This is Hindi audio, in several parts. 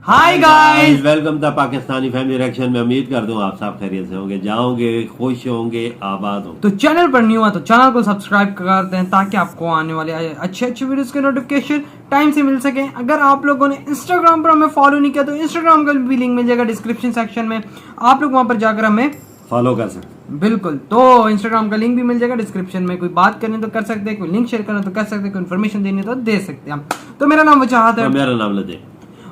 Hi guys, welcome the Pakistani family reaction में। उम्मीद करता हूँ आप सब खैरियत से होंगे, जाओगे, खुश होंगे, आबाद होंगे। तो चैनल पर न्यू है तो चैनल को सब्सक्राइब कर दें ताकि आपको आने वाले अच्छे अच्छे वीडियोस के नोटिफिकेशन टाइम से मिल सके। अगर आप लोगों ने इंस्टाग्राम पर हमें फॉलो नहीं किया तो इंस्टाग्राम का भी लिंक मिल जाएगा डिस्क्रिप्शन सेक्शन में, आप लोग वहां पर जाकर हमें फॉलो कर सकते। बिल्कुल, तो इंस्टाग्राम का लिंक भी मिल जाएगा डिस्क्रिप्शन में। कोई बात करनी तो कर सकते हैं, कोई लिंक शेयर करना तो कर सकते हैं, कोई इन्फॉर्मेशन देनी तो दे सकते हैं हम। तो मेरा नाम वचाहत है। मेरा नाम लदे।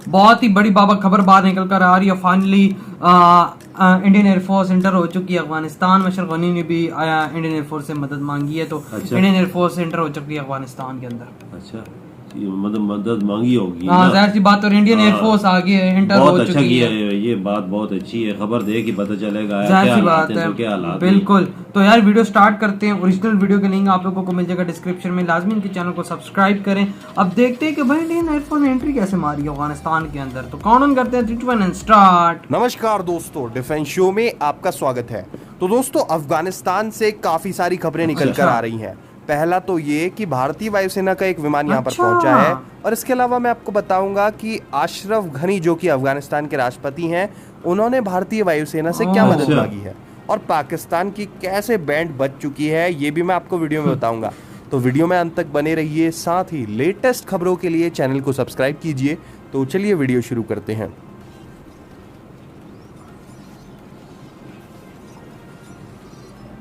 बहुत ही बड़ी बाबा खबर बाहर निकल कर आ रही है। फाइनली इंडियन एयरफोर्स एंटर हो चुकी है अफगानिस्तान में। अशरफ गनी ने भी इंडियन एयरफोर्स से मदद मांगी है, तो इंडियन एयरफोर्स एंटर हो चुकी है अफगानिस्तान के अंदर। अच्छा, मतलब मदद मांगी होगी। हाँ, जाहिर सी बात। और इंडियन एयरफोर्स आगे एंटर हो बहुत अच्छा चुकी किया है। ये बात बहुत अच्छी है, खबर दे कि पता चलेगा जाहिर सी बात है, क्या हालात। बिल्कुल। तो यार वीडियो स्टार्ट करते हैं। ओरिजिनल वीडियो का लिंक आप लोगों को मिल जाएगा डिस्क्रिप्शन में, लाजमी इनके चैनल को सब्सक्राइब करें। अब देखते हैं कि भाई इंडियन एयरफोर्स ने एंट्री कैसे मारी है अफगानिस्तान के अंदर। तो काउंट करते हैं 3 2 1 एंड स्टार्ट। नमस्कार दोस्तों, डिफेंस शो में आपका स्वागत है। तो दोस्तों, अफगानिस्तान से काफी सारी खबरें निकल कर आ रही हैं। पहला तो ये कि भारतीय वायुसेना का एक विमान यहाँ पर पहुंचा है, और इसके अलावा मैं आपको बताऊंगा कि अशरफ घनी जो कि अफगानिस्तान के राष्ट्रपति हैं, उन्होंने भारतीय वायुसेना से क्या मदद मांगी है, और पाकिस्तान की कैसे बैंड बज चुकी है ये भी मैं आपको वीडियो में बताऊंगा। तो वीडियो में अंत तक बने रहिए, साथ ही लेटेस्ट खबरों के लिए चैनल को सब्सक्राइब कीजिए। तो चलिए वीडियो शुरू करते हैं।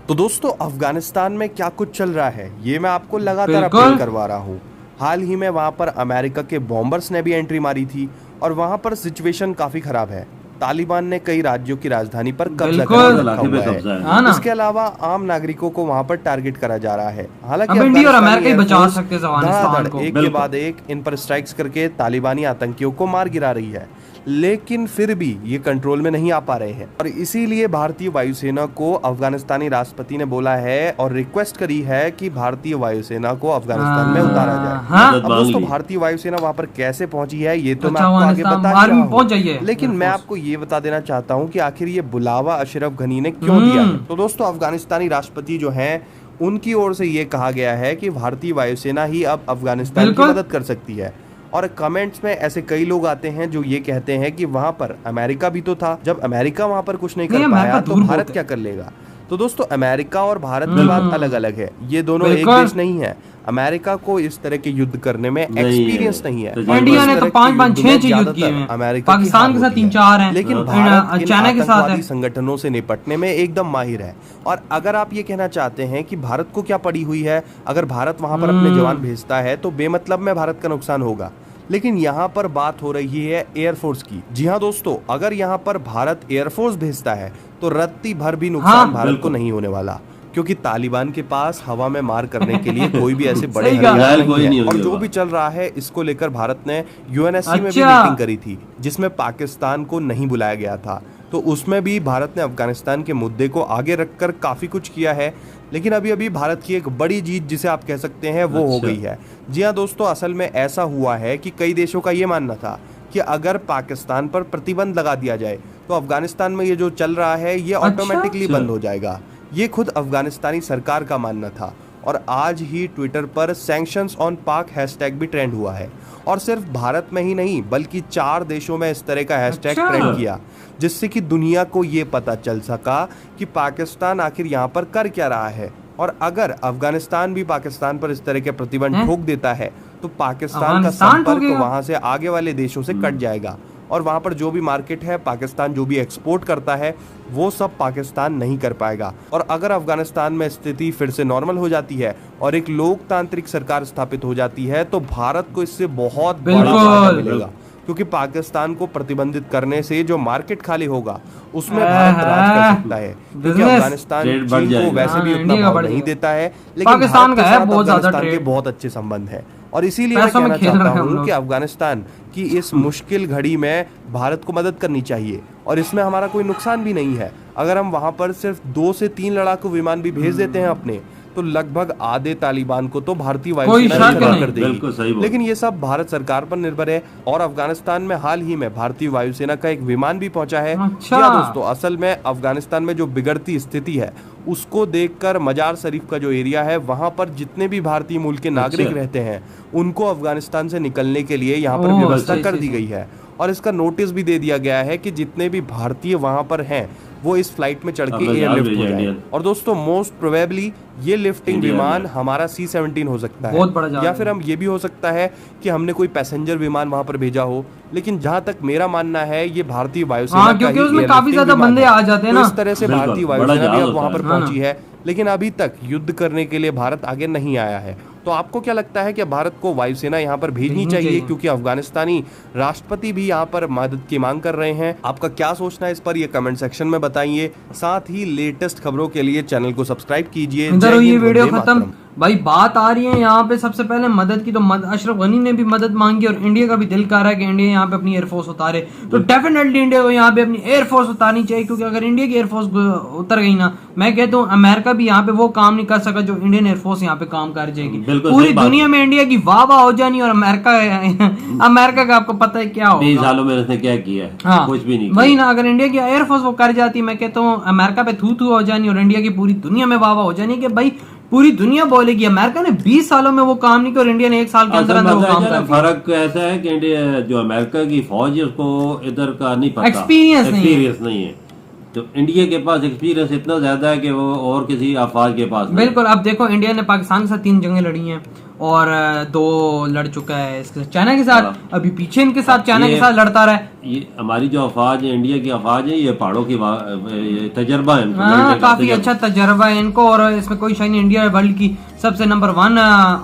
तो दोस्तों, अफगानिस्तान में क्या कुछ चल रहा है ये मैं आपको लगातार अपडेट करवा रहा हूँ। हाल ही में वहां पर अमेरिका के बॉम्बर्स ने भी एंट्री मारी थी, और वहां पर सिचुएशन काफी खराब है। तालिबान ने कई राज्यों की राजधानी पर कब्जा कर रखा हुआ है। इसके अलावा आम नागरिकों को वहां पर टारगेट करा जा रहा है। हालांकि इंडिया और अमेरिका ही बचा सकते हैं अफगानिस्तान को। एक के बाद एक इन पर स्ट्राइक्स करके तालिबानी आतंकियों को मार गिरा रही है, लेकिन फिर भी ये कंट्रोल में नहीं आ पा रहे हैं। और इसीलिए भारतीय वायुसेना को अफगानिस्तानी राष्ट्रपति ने बोला है और रिक्वेस्ट करी है कि भारतीय वायुसेना को अफगानिस्तान में उतारा जाए। अब दोस्तों, भारतीय वायुसेना वहां पर कैसे पहुंची है ये तो मैं आपको आगे बता रहा हूं, लेकिन मैं आपको ये बता देना चाहता हूं कि आखिर ये बुलावा अशरफ घनी ने क्यों दिया है। तो दोस्तों, अफगानिस्तानी राष्ट्रपति जो हैं, उनकी ओर से ये कहा गया है कि भारतीय वायुसेना ही अब अफगानिस्तान की मदद कर सकती है। और कमेंट्स में ऐसे कई लोग आते हैं जो ये कहते हैं कि वहां पर अमेरिका भी तो था, जब अमेरिका वहां पर कुछ नहीं कर पाया तो भारत क्या कर लेगा। तो दोस्तों, अमेरिका और भारत की बात अलग अलग है, ये दोनों एक देश नहीं है। अमेरिका को इस तरह के युद्ध करने में एक्सपीरियंस नहीं है। इंडिया ने तो 5-5-6 युद्ध किए हैं, पाकिस्तान के साथ 3-4 हैं, लेकिन भारत चाइना के साथ संगठनों से निपटने में एकदम माहिर है। और अगर आप ये कहना चाहते हैं कि भारत को क्या पड़ी हुई है, अगर भारत वहां पर अपने जवान भेजता है तो बेमतलब में भारत का नुकसान होगा। लेकिन यहाँ पर बात हो रही है एयरफोर्स की। जी हाँ दोस्तों, अगर यहाँ पर भारत एयरफोर्स भेजता है तो रत्ती भर भी नुकसान भारत को नहीं होने वाला, क्योंकि तालिबान के पास हवा में मार करने के लिए कोई भी ऐसे बड़े हथियार नहीं है। और जो भी चल रहा है इसको लेकर भारत ने यूएनएससी में भी मीटिंग करी थी, जिसमें पाकिस्तान को नहीं बुलाया गया था। तो उसमें भी भारत ने अफगानिस्तान के मुद्दे को आगे रखकर काफी कुछ किया है। लेकिन अभी अभी भारत की एक बड़ी जीत जिसे आप कह सकते हैं वो हो गई है। जी हाँ दोस्तों, असल में ऐसा हुआ है कि कई देशों का ये मानना था कि अगर पाकिस्तान पर प्रतिबंध लगा दिया जाए तो अफगानिस्तान में ये जो चल रहा है ये ऑटोमेटिकली बंद हो जाएगा। ये खुद अफगानिस्तानी सरकार का मानना था। और आज ही ट्विटर पर सैंक्शंस ऑन पाक हैशटैग भी ट्रेंड हुआ है, और सिर्फ भारत में ही नहीं बल्कि 4 देशों में इस तरह का हैशटैग ट्रेंड किया, जिससे कि दुनिया को ये पता चल सका कि पाकिस्तान आखिर यहाँ पर कर क्या रहा है। और अगर अफगानिस्तान भी पाकिस्तान पर इस तरह के प्रतिबंध ठोक देता है तो पाकिस्तान का संपर्क वहां से आगे वाले देशों से कट जाएगा, और वहां पर जो भी मार्केट है, पाकिस्तान जो भी एक्सपोर्ट करता है वो सब पाकिस्तान नहीं कर पाएगा। और अगर अफगानिस्तान में स्थिति फिर से नॉर्मल हो जाती है और एक लोकतांत्रिक सरकार स्थापित हो जाती है तो भारत को इससे बहुत बड़ा फायदा मिलेगा, क्योंकि पाकिस्तान को प्रतिबंधित करने से जो मार्केट खाली होगा उसमें भारत राज कर सकता है, क्योंकि अफगानिस्तान चीन को वैसे भी उतना भाव नहीं देता है, लेकिन पाकिस्तान का है बहुत ज्यादा के बहुत अच्छे संबंध है। और इसीलिए मैं कहना चाहता हूँ कि अफगानिस्तान की इस मुश्किल घड़ी में भारत को मदद करनी चाहिए, और इसमें हमारा कोई नुकसान भी नहीं है। अगर हम वहां पर सिर्फ 2 से 3 लड़ाकू विमान भी भेज देते हैं अपने, तो लगभग आधे तालिबान को तो भारतीय वायुसेना कर देगी। लेकिन ये सब भारत सरकार पर निर्भर है। और अफगानिस्तान में हाल ही में भारतीय वायुसेना का एक विमान भी पहुंचा है। अच्छा। दोस्तों, असल में अफगानिस्तान में जो बिगड़ती स्थिति है उसको देखकर मजार शरीफ का जो एरिया है वहां पर जितने भी भारतीय मूल के नागरिक रहते हैं उनको अफगानिस्तान से निकलने के लिए यहाँ पर व्यवस्था कर दी गई है और इसका नोटिस भी दे दिया गया है कि जितने भी भारतीय वहां पर हैं वो इस फ्लाइट में चढ़ के एयरलिफ्ट हो जाए। और दोस्तों मोस्ट प्रोबेबली ये लिफ्टिंग विमान हमारा C-17 हो सकता है, बहुत बड़ा या फिर हम ये भी हो सकता है कि हमने कोई पैसेंजर विमान वहां पर भेजा हो, लेकिन जहां तक मेरा मानना है ये भारतीय वायुसेना क्योंकि उसमें काफी ज्यादा बंदे आ जाते हैं ना, इस तरह से भारतीय वायुसेना भी अब वहां पर पहुंची है, लेकिन अभी तक युद्ध करने के लिए भारत आगे नहीं आया है। तो आपको क्या लगता है कि भारत को वायुसेना यहाँ पर भेजनी चाहिए, क्योंकि अफगानिस्तानी राष्ट्रपति भी यहाँ पर मदद की मांग कर रहे हैं? आपका क्या सोचना है इस पर ये कमेंट सेक्शन में बताइए। साथ ही लेटेस्ट खबरों के लिए चैनल को सब्सक्राइब कीजिए। ये वीडियो खत्म। भाई बात आ रही है यहाँ पे सबसे पहले मदद की, तो अशरफ गनी ने भी मदद मांगी और इंडिया का भी दिल कर रहा है कि इंडिया यहाँ पे अपनी एयरफोर्स उतारे, तो डेफिनेटली इंडिया को यहाँ पे अपनी एयरफोर्स उतारनी चाहिए, क्योंकि अगर इंडिया की एयरफोर्स उतर गई ना, मैं कहता हूँ अमेरिका भी यहाँ पे वो काम नहीं कर सका जो इंडियन एयरफोर्स यहाँ पे काम कर जाएगी। पूरी दुनिया में इंडिया की वाह वाह हो जानी, और अमेरिका का आपको पता है क्या होगा, 20 सालों में उसने क्या किया है? हाँ, कुछ भी नहीं। वही ना, अगर इंडिया की एयरफोर्स वो कर जाती, मैं कहता हूँ अमेरिका पे थू थू हो जानी और इंडिया की पूरी दुनिया में वाह वाह हो जानी कि भाई पूरी दुनिया बोलेगी अमेरिका ने 20 सालों में वो काम नहीं किया और इंडिया ने 1 साल के अंदर अंदर वो काम कर। फर्क ऐसा है कि इंडिया जो अमेरिका की फौज है उसको इधर का नहीं पता, एक्सपीरियंस नहीं है। तो इंडिया के पास एक्सपीरियंस इतना ज्यादा है कि वो और किसी अफवाज के पास बिल्कुल। अब देखो इंडिया ने पाकिस्तान के साथ 3 जंगें लड़ी हैं और 2 लड़ चुका है इसके चाइना के साथ, अभी पीछे इनके साथ चाइना के साथ लड़ता रहा है। ये हमारी जो अफवाज है, इंडिया की अफवाज है, ये पहाड़ों की तजर्बा है, काफी अच्छा तजर्बा है इनको, और इसमें कोई शायद नहीं, इंडिया वर्ल्ड की सबसे नंबर 1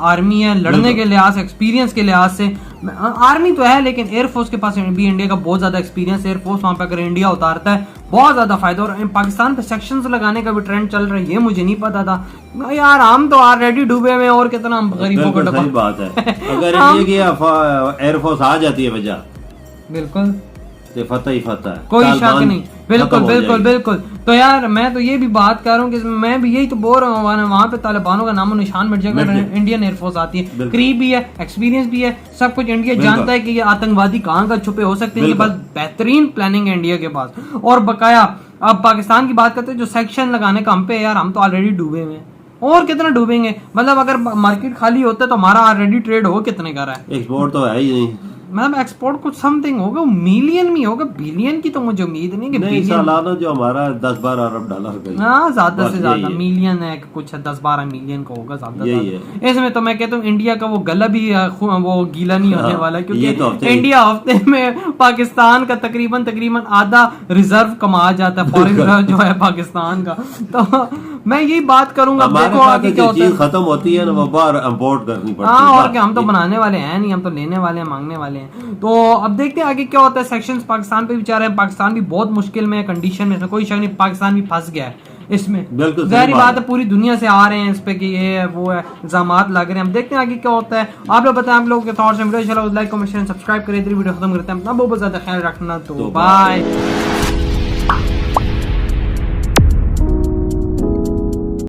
आर्मी है लड़ने के लिहाज, एक्सपीरियंस के लिहाज से। आर्मी तो है लेकिन एयरफोर्स के पास भी इंडिया का बहुत ज्यादा एक्सपीरियंस है। एयरफोर्स वहां पे अगर इंडिया उतारता है बहुत ज्यादा फायदा, और पाकिस्तान पे सेक्शंस लगाने का भी ट्रेंड चल रहा है, ये मुझे नहीं पता था यार। हम तो ऑलरेडी डूबे हुए और कितना हम गरीबों का सही बात है। अगर इंडिया की एयरफोर्स आ जाती है वजह, बिल्कुल तो फतह ही फतह है, कोई शक नहीं। बिल्कुल बिल्कुल बिल्कुल। तो यार मैं तो ये भी बात कर रहा हूँ कि मैं भी यही तो बोल रहा हूँ, वहाँ पे तालिबानों का नामो निशान मिट जाएगा, इंडियन एयरफोर्स आती है, करीब भी है, एक्सपीरियंस भी है, सब कुछ। इंडिया जानता है कि ये आतंकवादी कहाँ का छुपे हो सकते हैं, इनके पास बेहतरीन प्लानिंग है इंडिया के पास। और बकाया अब पाकिस्तान की बात करते हैं, जो सेक्शन लगाने का हम पे यार, हम तो ऑलरेडी डूबे हुए हैं और कितना डूबेंगे। मतलब अगर मार्केट खाली होता तो हमारा ऑलरेडी ट्रेड हो कितने का रहा है, एक्सपोर्ट तो है ही नहीं। मतलब एक्सपोर्ट कुछ समथिंग होगा, मिलियन में होगा, बिलियन की तो मुझे उम्मीद नहीं कि नहीं, सालाना जो हमारा 10-12 अरब डॉलर का, हाँ ज्यादा से ज्यादा मिलियन है, कुछ 10-12 मिलियन का होगा ज्यादा ज्यादा। इसमें तो मैं कहता हूँ इंडिया का वो गला भी वो गीला नहीं होने वाला, क्योंकि तो इंडिया हफ्ते में पाकिस्तान का तकरीबन आधा रिजर्व कमा जाता है, फॉरेन रिजर्व जो है पाकिस्तान का। तो मैं यही बात करूंगा, देखो आगे क्या होता है। खत्म होती है ना, वो बाहर इंपोर्ट करनी पड़ती है। हाँ और क्या, हम तो बनाने वाले हैं नहीं, हम तो लेने वाले हैं, मांगने वाले हैं। तो अब देखते हैं आगे क्या होता है। सेक्शंस पाकिस्तान पे भी चाह रहे हैं, पाकिस्तान भी बहुत मुश्किल में कंडीशन में, इसमें कोई शक नहीं, पाकिस्तान भी फंस गया है इसमें। जाहिर बात है पूरी दुनिया से आ रहे हैं इस पे कि ये है वो है, इल्जामात लग रहे हैं। हम देखते हैं आगे क्या होता है। आप लोग बताएं आप लोगों के थॉट्स। वीडियो अच्छा लगा लाइक कमेंट शेयर सब्सक्राइब करें। वीडियो खत्म करते हैं, अपना बहुत ज्यादा ख्याल रखना, तो बाय।